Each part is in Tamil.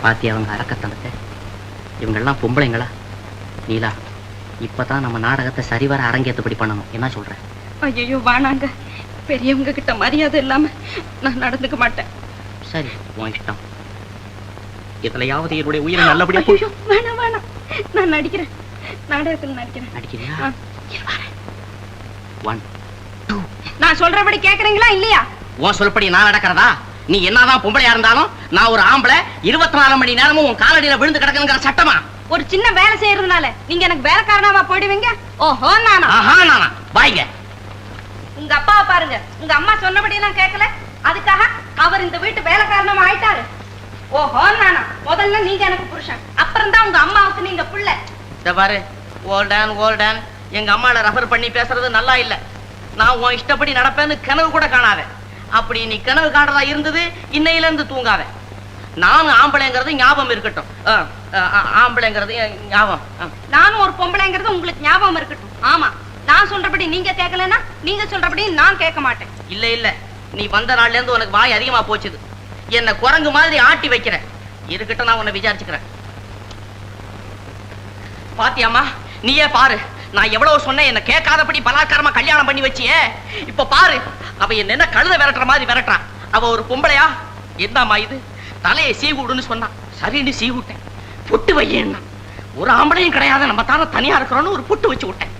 பாத்தி அவங்க அரக்கத்தனத்தை. இவங்கெல்லாம் பொம்பளைங்களா? நீலா, இப்பதான் நம்ம நாடகத்தை சரிவர அரங்கேற்றபடி பண்ணணும். என்ன சொல்ற? ஐயோ வானாங்க, பெரியவங்க கிட்ட மரியாதை இல்லாம நான் நடந்துக்க மாட்டேன். சரி, உன் இஷ்டம். இதுலயாவது என்னுடைய உயிரை நல்லபடியா. வேணாம் வேணாம், நான் நடிக்கிறேன், நாடகத்தில் நடிக்கிறேன். நடிக்கிறியா? 1 2. நான் சொல்றபடி கேக்குறீங்களா இல்லையா? உன் சொல்படி நான் நடக்கிறதா? நீ என்னதான் பொம்பளையா இருந்தாலும் நான் ஒரு ஆம்பளை. 24 மணி நேரமும் உன் காலடியில விழுந்து கிடக்குங்கிற சட்டமா? ஒரு சின்ன வேலை செய்யறதுனால நீங்க எனக்கு வேலைக்காரனாவா போயிடுவீங்க? ஓஹோ நானா? ஆஹா நானா? பாய்ங்க. உங்க அப்பாவை பாருங்க, உங்க அம்மா சொன்னபடி எல்லாம் கேட்கல, அதுக்காக அவர் இந்த வீட்டு வேலைக்காரனமா ஆயிட்டாரு. ஓஹோ நானா? முதல்ல நீங்க எனக்கு புருஷன், அப்புறம் தான் உங்க அம்மாவுக்கு நீங்க பிள்ளை. இத பாரு, ஓல்டன் எங்க அம்மால ரெஃபர் பண்ணி பேசுறது நல்லா இல்ல. நான் உன் இஷ்டப்படி நடப்பேன்னு கனவு கூட காணாத. அப்படி நீ கனவு காணறதா இருந்தது, இன்னையில இருந்து தூங்காத. நானும் ஆம்பளைங்கிறது ஞாபகம் இருக்கட்டும். ஆம்பளைங்கிறது ஞாபகம். நானும் ஒரு பொம்பளைங்கிறது உங்களுக்கு ஞாபகம் இருக்கட்டும். ஆமா, நான் சொல்றபடி நீங்க கேட்கலன்னா நீங்க சொல்றபடி நான் கேட்க மாட்டேன். இல்ல நீ வந்த நாள்ல இருந்து உனக்கு வாய் அதிகமா போச்சுது. என்ன குரங்கு மாதிரி ஆட்டி வைக்கிற. இருக்கட்டும், நான் உன்னை விசாரிச்சுக்கிறேன். பாத்தியாமா, நீயே பாரு, நான் எவ்வளவு சொன்னேன், என்ன கேட்காதபடி பலாத்காரமா கல்யாணம் பண்ணி வச்சியே. இப்ப பாரு, அவ என்ன கழுத விரட்டுற மாதிரி விரட்டுறான். அவ ஒரு பொம்பளையா? என்னம்மா இது? தலையை சீவுடுன்னு சொன்னா, சரின்னு சீவுட்டேன். புட்டு வையேன்னா, ஒரு ஆம்பளையும் கிடையாது, நம்ம தானே தனியா இருக்கிறோன்னு ஒரு புட்டு வச்சு விட்டேன்.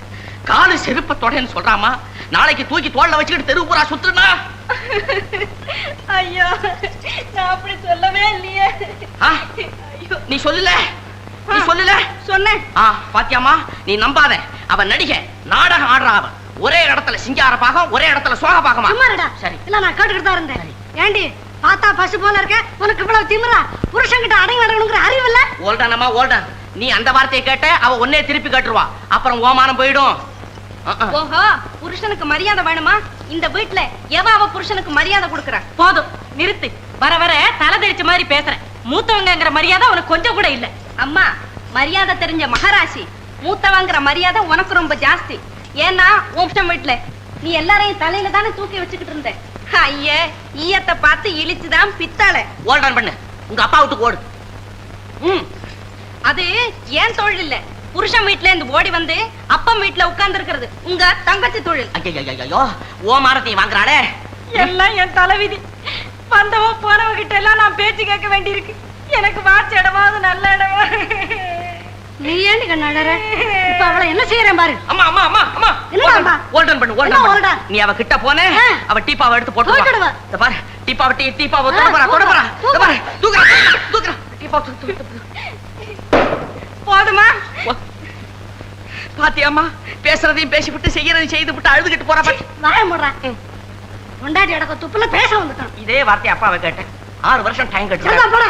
காலு செருப்பத்தோடன்னு சொல்றாமா, நாளைக்கு தூக்கி தோல்ல வச்சுக்கிட்டு தெரு பூரா சுத்துனா. ஐயோ, நான் அப்படி சொல்லவே இல்லையே. நீ சொல்லல? நீ சொல்லல? சொன்னேன். பாத்தியாமா, நீ நம்பாத. அவ நடிகை, நாடகம் ஆடுறா. அவ ஒரே இடத்துல சிங்கார பாகம், ஒரே இடத்துல சோக பாகமா. சரி, இல்ல நான் கேட்டுக்கிட்டு தான் இருந்தேன். ஏண்டி பார்த்தா பசு போல இருக்க, உனக்கு இவ்வளவு திமிரா? புருஷன்கிட்ட அடங்கி நடக்கணுங்கிற அறிவு இல்ல? ஓல்டானம்மா ஓல்டான், நீ அந்த வார்த்தையை கேட்ட அவ ஒன்னே திருப்பி கேட்டுருவா. அப்புறம் ஓமானம் போயிடும். ஓஹோ, புருஷனுக்கு மரியாதை வேணுமா? இந்த வீட்டுல அவ புருஷனுக்கு மரியாதை கொடுக்கற? போதும், நிறுத்து. வர வர தலை தெரிச்ச மாதிரி பேசுற. மூத்தவங்கிற மரியாதை உனக்கு கொஞ்சம் கூட இல்ல. அம்மா, மரியாதை தெரிஞ்ச மகாராசி. மூத்தவங்கிற மரியாதை உனக்கு ரொம்ப ஜாஸ்தி. ஏன்னா உன் வீட்டுல நீ எல்லாரையும் தலையில தானே தூக்கி வச்சுக்கிட்டு இருந்த. ஐயே, ஈயத்தை பார்த்து இழிச்சுதான் பித்தாள. ஓல்டான் பண்ணு, உங்க அப்பா விட்டு ஓடு. அது ஏன் தொழில் இல்ல, புருஷன் வீட்டுல இருந்து ஓடி வந்து அப்பம் வீட்டுல உட்கார்ந்து இருக்கிறது உங்க தங்கச்சி தொழில். ஐயோ, ஓமானத்தை வாங்குறாளே. எல்லாம் என் தலைவிதி. வந்தவ போனவ கிட்ட எல்லாம் நான் பேச்சு கேட்க வேண்டி இருக்கு. எனக்கு வாட்ச இடமாவது நல்ல இடமா. நீ ஏன் கண்ணாடற? இப்ப அவளை என்ன செய்யறேன் பாரு. அம்மா அம்மா அம்மா அம்மா, என்னம்மா? ஓல்டன் பண்ணு, ஓல்டன் பண்ணு. நீ அவ கிட்ட போனே, அவ டீப்பாவை எடுத்து போட்டு வா. இத பாரு, டீப்பாவை தொட போறா. இத பாரு, தூக்குற. டீப்பாவை தூக்கு. போதுமா? பாத்தியாம்மா, பேசுறதையும் பேசிவிட்டு செய்யறதையும் செய்து விட்டு அழுதுகிட்டு போறா. வாய மூடுறா. கொண்டாடி அடக்க துப்புல பேச வந்துட்டான். இதே வார்த்தை அப்பாவை கேட்டேன். 6 வருஷம் டைம் கட்டு.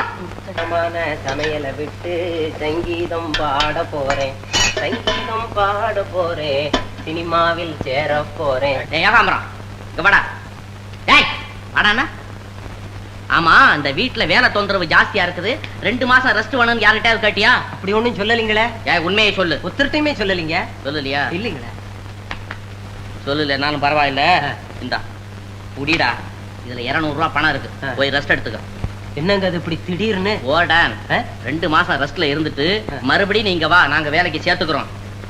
சமையலை விட்டு சங்கீதம் பாட போறேன், சினிமாவில் சேர போறேன். ஏகாம்பரம், இங்க வாடா. டேய் வாடாண்ணா. ஆமா, அந்த வீட்டுல வேலை தொந்தரவு ஜாஸ்தியா இருக்குது. 2 மாசம் ரெஸ்ட் வேணும்னு யார்கிட்டயாவது கேட்டியா? அப்படி ஒண்ணும் சொல்லலீங்களே. உண்மையை சொல்லு. ஒருத்தருமே சொல்லலீங்க. சொல்லலையா? இல்லீங்களே. சொல்லல, நானும் பரவாயில்ல. இந்தா புடிடா, இதுல 200 ரூபாய் பணம் இருக்கு. போய் ரெஸ்ட் எடுத்துக்க. என்னங்க அது இப்படி திடீர்னு? ஓடான், 2 மாசம் ரெஸ்ட்ல இருந்துட்டு மறுபடியும் நீங்க வா, நாங்க வேலைக்கு சேர்த்துக்கிறோம்.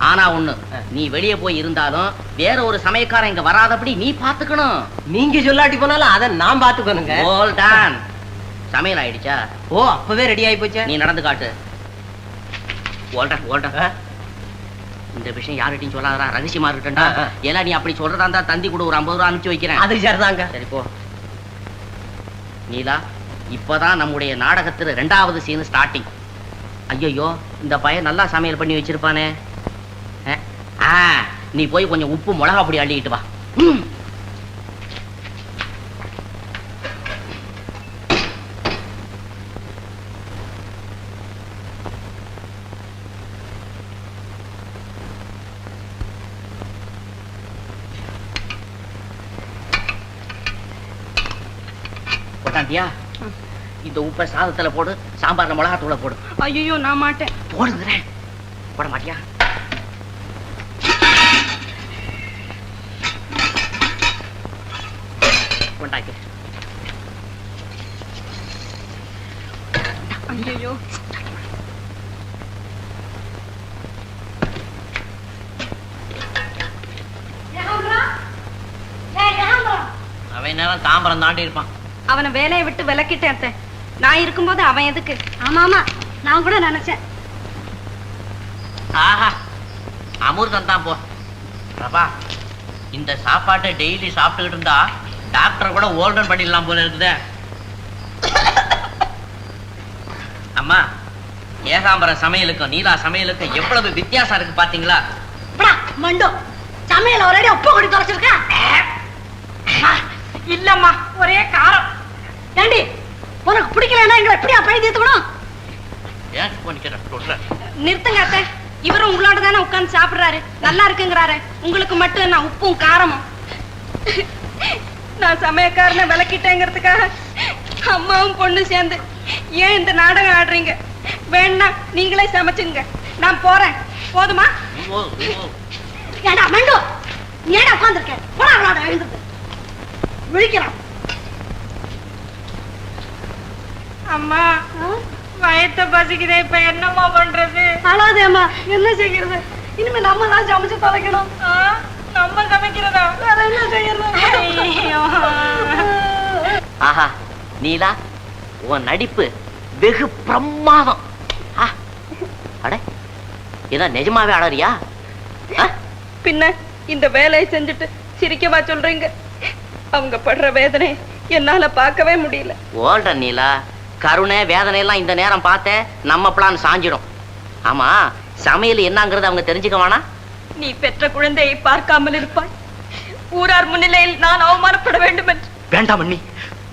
ஆனா ஒண்ணு, நீ வெளியே போய் இருந்தாலும் வேற ஒரு சமயக்காரன் இங்க வராதபடி நீ பாத்துக்கணும். நீங்க சொல்லாட்டி போனாலும் அதை நான் பாத்துக்கணுங்க. ஓல்டான், சமையல் ஆயிடுச்சா? ஓ, அப்பவே ரெடி ஆயி போச்சா? நீ நடந்து காட்டு. ஓல்டான், இந்த விஷயம் யார்கிட்டையும் சொல்லாதடா, ரகசியமா இருக்கட்டா. ஏன்னா நீ அப்படி சொல்றதா இருந்தா தந்தி கூட ஒரு 50 ரூபாய் அனுப்பிச்சு வைக்கிறேன். அது சரிதாங்க. சரி போ. நீலா, இப்பதான் நம்முடைய நாடகத்துல 2வது சீன் ஸ்டார்டிங். ஐயோ, இந்த பையன் நல்லா சமையல் பண்ணி வச்சிருப்பானே. நீ போய் கொஞ்சம் உப்பு மிளகா பொடி அள்ளிக்கிட்டு வா. போட்டாண்டியா? இந்த உப்பை சாதத்துல போடு, சாம்பார்ல மிளகாத்தூளை போடு. ஐயோ, நான் மாட்டேன். போடுங்கிறேன். போட மாட்டியா? கொண்டாக்கி. ஐயோ அவன் நேரம் தாம்பரம் தாண்டி இருப்பான். அவனை வேலையை விட்டு விலக்கிட்டேன் அத்தை. நான் இருக்கும்போது அவன் எதுக்கு? ஆமா ஆமா, நான் கூட நினைச்சேன். ஆஹா, அமிர்தம் தான் போ. பிரபா, இந்த சாப்பாட்டை டெய்லி சாப்பிட்டுக்கிட்டு இருந்தா டாக்டர் கூட ஓல்டன் பண்ணிடலாம் போல இருக்குதே. அம்மா, ஏகாம்பரம் சமையலுக்கும் நீலா சமையலுக்கும் எவ்வளவு வித்தியாசம் இருக்கு பாத்தீங்களா? மண்டோ, சமையல் ஒரே உப்பு கொடி தொலைச்சிருக்க. இல்லம்மா, ஒரே காரம். ஏண்டி, உனக்கு பிடிக்கலன்னா எங்களை எப்படியா பழி தீர்த்துக்கணும்? ஏன் சொல்றேன்? நிறுத்துங்க அத்தை. இவரும் உங்களோட தானே உட்கார்ந்து சாப்பிடுறாரு, நல்லா இருக்குங்கிறாரு. உங்களுக்கு மட்டும் நான் உப்பும் காரமும். நான் சமயக்காரனை விளக்கிட்டேங்கிறதுக்காக அம்மாவும் பொண்ணு சேர்ந்து ஏன் இந்த நாடகம் ஆடுறீங்க? வேணா நீங்களே சமைச்சுங்க, நான் போறேன். போதுமா? ஏண்டா மண்டு, நீ ஏடா உட்கார்ந்துருக்க? போடா அவளோட எழுந்துட்டு விழிக்கலாம். அம்மா, வயத்த பசிக்குதே, இப்ப என்னம்மா பண்றது? அழாதேம்மா, என்ன செய்யறது? இனிமே நம்ம தான் சமைச்சு தொலைக்கணும். நம்ம சமைக்கிறதா? வேற என்ன செய்யறது? ஆஹா, நீலா, உன் நடிப்பு வெகு பிரமாதம். அட, இதான் நிஜமாவே அழறியா? பின்ன இந்த வேலையை செஞ்சுட்டு சிரிக்கவா சொல்றீங்க? அவங்க படுற வேதனை என்னால பார்க்கவே முடியல. ஓல்ட நீலா, கருணை வேதனை எல்லாம் இந்த நேரம் பார்த்தேன் நம்ம பிளான் சாஞ்சிடும். ஆமா, சமையல் என்னங்கிறது அவங்க தெரிஞ்சுக்க வேணாம். நீ பெற்ற குழந்தையை பார்க்காமல் இருப்பாய். ஊரார் முன்னிலையில் நான் அவமானப்பட வேண்டும் என்று. வேண்டாம் அண்ணி,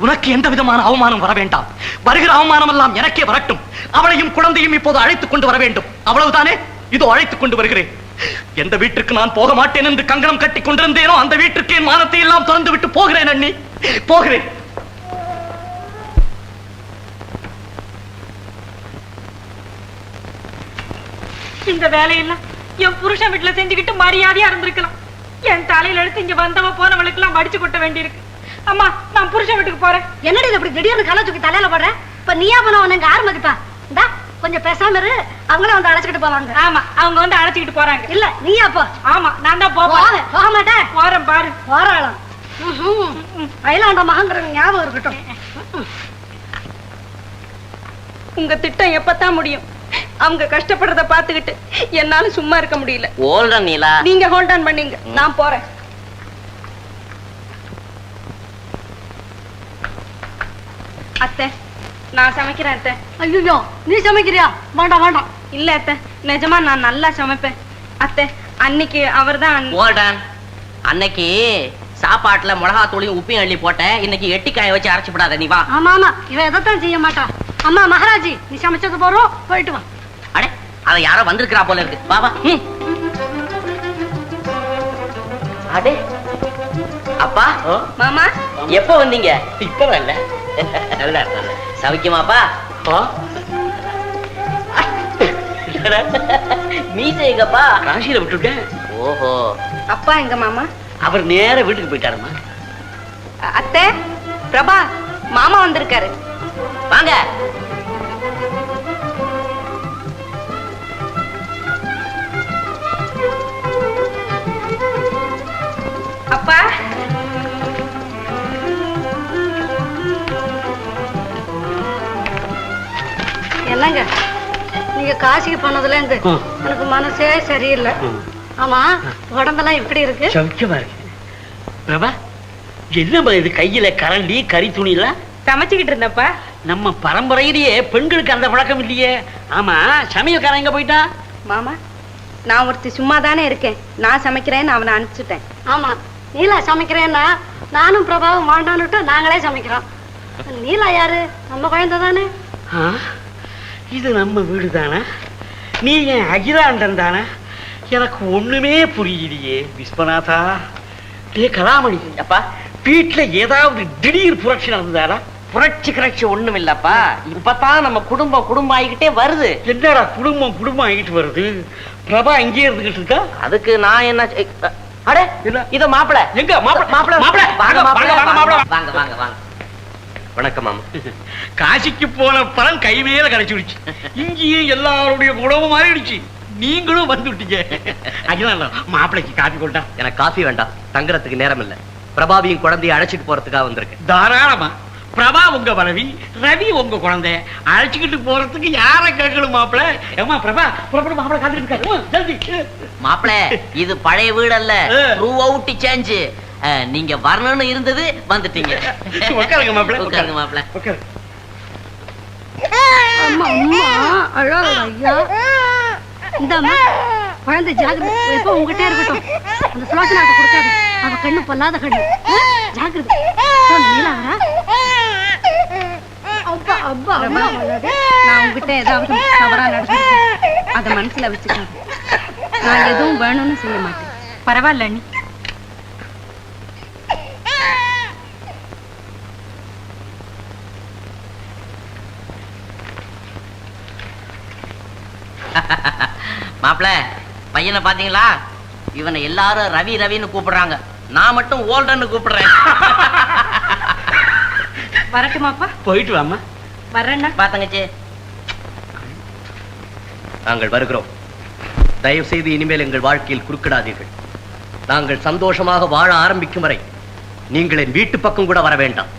உனக்கு எந்த விதமான அவமானம் வர வேண்டாம். வருகிற அவமானம் எல்லாம் எனக்கே வரட்டும். அவளையும் குழந்தையும் இப்போது அழைத்துக் கொண்டு வர வேண்டும். அவ்வளவுதானே? இதோ அழைத்துக் கொண்டு வருகிறேன். எந்த வீட்டுக்கு நான் போக மாட்டேன் என்று கங்கணம் கட்டி கொண்டிருந்தேனோ அந்த வீட்டுக்கு என் மானத்தை எல்லாம் திறந்து விட்டு போகிறேன் அண்ணி, போகிறேன். இந்த வேலையெல்லாம் என் புருஷன் வீட்டுல செஞ்சுக்கிட்டு மரியாதையா இருந்திருக்கலாம். என் தலையில எடுத்து இங்க வந்தவ போனவளுக்கு எல்லாம் மடிச்சு கொட்ட வேண்டியிருக்கு. அம்மா, நான் புருஷன் வீட்டுக்கு போறேன். என்னடி அப்படி திடீர்னு கலை தூக்கி தலையில போடுறேன்? இப்ப நீயா போனவன் எங்க ஆறு மதிப்பா? இந்தா கொஞ்சம் பேசாம இரு, அவங்களே வந்து அழைச்சிக்கிட்டு போவாங்க. ஆமா, அவங்க வந்து அழைச்சிக்கிட்டு போறாங்க. இல்ல நீயா போ. ஆமா, நான் தான் போக மாட்டேன். போறேன் பாரு. போறாளாம். அயலாண்ட மகங்கிற ஞாபகம் இருக்கட்டும். உங்க திட்டம் எப்பத்தான் முடியும்? அவங்க கஷ்டப்படுறத பாத்துக்கிட்டு என்னால சும்மா இருக்க முடியல. ஓல்ட நீலா, நீங்க ஹோல்ட் ஆன் பண்ணீங்க, நான் போறேன். அத்தை, நான் சமைக்கிறேன் அத்தை. ஐயோ, நீ சமைக்கிறியா? வேண்டாம் வேண்டாம். இல்ல அத்தை, நிஜமா நான் நல்லா சமைப்பேன். அத்தை, அன்னைக்கு அவர்தான். ஓல்டன், அன்னைக்கு சாப்பாட்டுல மிளகாத்தூளையும் உப்பையும் அள்ளி போட்டேன். இன்னைக்கு எட்டிக்காய வச்சு அரைச்சு விடாத, நீ வா. ஆமா ஆமா, இவ எதைத்தான் செய்ய மாட்டா. அம்மா மகாராஜி, நீ சமைச்சது போறோம், போயிட்டு வா. அடே, அத யாரோ வந்திருக்கிறா போல இருக்கு. வா வா. அடே அப்பா, மாமா எப்ப வந்தீங்க? இப்பதான் இல்ல. நல்லா இருக்க சவிக்குமாப்பா? மீசை எங்கப்பா? காசியில விட்டுட்டேன். ஓஹோ, அப்பா எங்க மாமா? அவர் நேர வீட்டுக்கு போயிட்டாருமா. அத்தை, பிரபா, மாமா வந்திருக்காரு. வாங்க. அப்பா, என்னங்க நீங்க காசிக்கு போனதுல இருந்து எனக்கு மனசே சரியில்லை. ஆமா, உடம்பெல்லாம் எப்படி இருக்கு? சௌக்கியமா இருக்கு. பிரபா, என்னப்பா இது கையில கரண்டி கறி துணியில? சமைச்சுக்கிட்டு இருந்தப்பா. நம்ம பரம்பரையிலேயே பெண்களுக்கு அந்த பழக்கம் இல்லையே. ஆமா, சமையல்காரன் எங்க போயிட்டா? மாமா, நான் ஒருத்தி சும்மா தானே இருக்கேன். நான் சமைக்கிறேன்னு அவனை அனுப்பிச்சுட்டேன். ஆமா, நீலா சமைக்கிறேன்னா நானும் பிரபாவும் வாண்டான்னுட்டு நாங்களே சமைக்கிறோம். நீலா யாரு? நம்ம குழந்தை தானே. இது நம்ம வீடு தானே? நீ என் அகிலாண்டன் தானே? எனக்கு ஒண்ணுமே புரியலையே விஸ்வநாதா. டே கலாமணி அப்பா, வீட்டுல ஏதாவது திடீர் புரட்சி நடந்ததாடா? புரட்சி கிரட்சி ஒண்ணும் இல்லப்பா. இப்பதான் நம்ம குடும்பம் ஆகிக்கிட்டே வருது. என்னடா குடும்பம் ஆகிட்டு வருது? பிரபா இங்கே இருந்துகிட்டு இருக்கா? அதுக்கு நான் என்ன? அடே, இத மாப்பிள எங்க? மாப்பிள வாங்க வாங்க வாங்க மாப்பிள. வாங்க வாங்க வாங்க. வணக்கம் மாமா. காசிக்கு போன பலன் கை மேல கிடைச்சிடுச்சு. இங்கேயும் எல்லாருடைய குணமும் மாறிடுச்சு. நீங்களும் வந்துட்டீங்க. அதனால மாப்பிளைக்கு காப்பி கொண்டா. எனக்கு காஃபி வேண்டாம், தங்குறதுக்கு நேரம் இல்ல. பிரபாவியும் குழந்தையை அழைச்சிட்டு போறதுக்காக வந்திருக்கேன். தாராளமா. பிரபா உங்க மனைவி, ரவி உங்க குழந்தை. அழைச்சிக்கிட்டு போறதுக்கு யார கேட்கணும் மாப்பிள? ஏமா பிரபா புறப்பட மாப்பிள காத்துட்டு இருக்காரு. ஜல்தி. மாப்பிள இது பழைய வீடு அல்ல, த்ரூ அவுட் சேஞ்ச். நீங்க வரணும்னு இருந்தது, வந்துட்டீங்க. உட்காருங்க மாப்பிள. உட்காருங்க மாப்பிள. உட்காரு. அம்மா அம்மா அழாத ஐயா. இந்தாம்மா குழந்தை ஜாகிரதை, எப்போ உங்ககிட்ட இருக்கட்டும். அந்த சுலோச்சனாட்ட கொடுக்காத, அவ கண்ணு பொல்லாத கண்ணு. ஜாகிரதை. நீலாவரா அப்பா அப்பா அம்மா நான் உங்ககிட்ட ஏதாவது தவறா நடந்துட்டேன், அத மனசுல வச்சுக்காத. நான் எதுவும் வேணும்னு செய்ய மாட்டேன். பரவாயில்ல அண்ணி. மாப்பிள பையனை பாத்தீங்களா? இவனை எல்லாரும் ரவி ரவின்னு கூப்பிடுறாங்க, நான் மட்டும் ஓல்டன்னு கூப்பிடுறேன். வரட்டுமாப்பா? போயிட்டு வாமா. வர்றேன்னா பாத்தங்கச்சி. நாங்கள் வருகிறோம். தயவு செய்து இனிமேல் எங்கள் வாழ்க்கையில் குறுக்கிடாதீர்கள். நாங்கள் சந்தோஷமாக வாழ ஆரம்பிக்கும் வரை நீங்கள் என் வீட்டு பக்கம் கூட வர வேண்டாம்.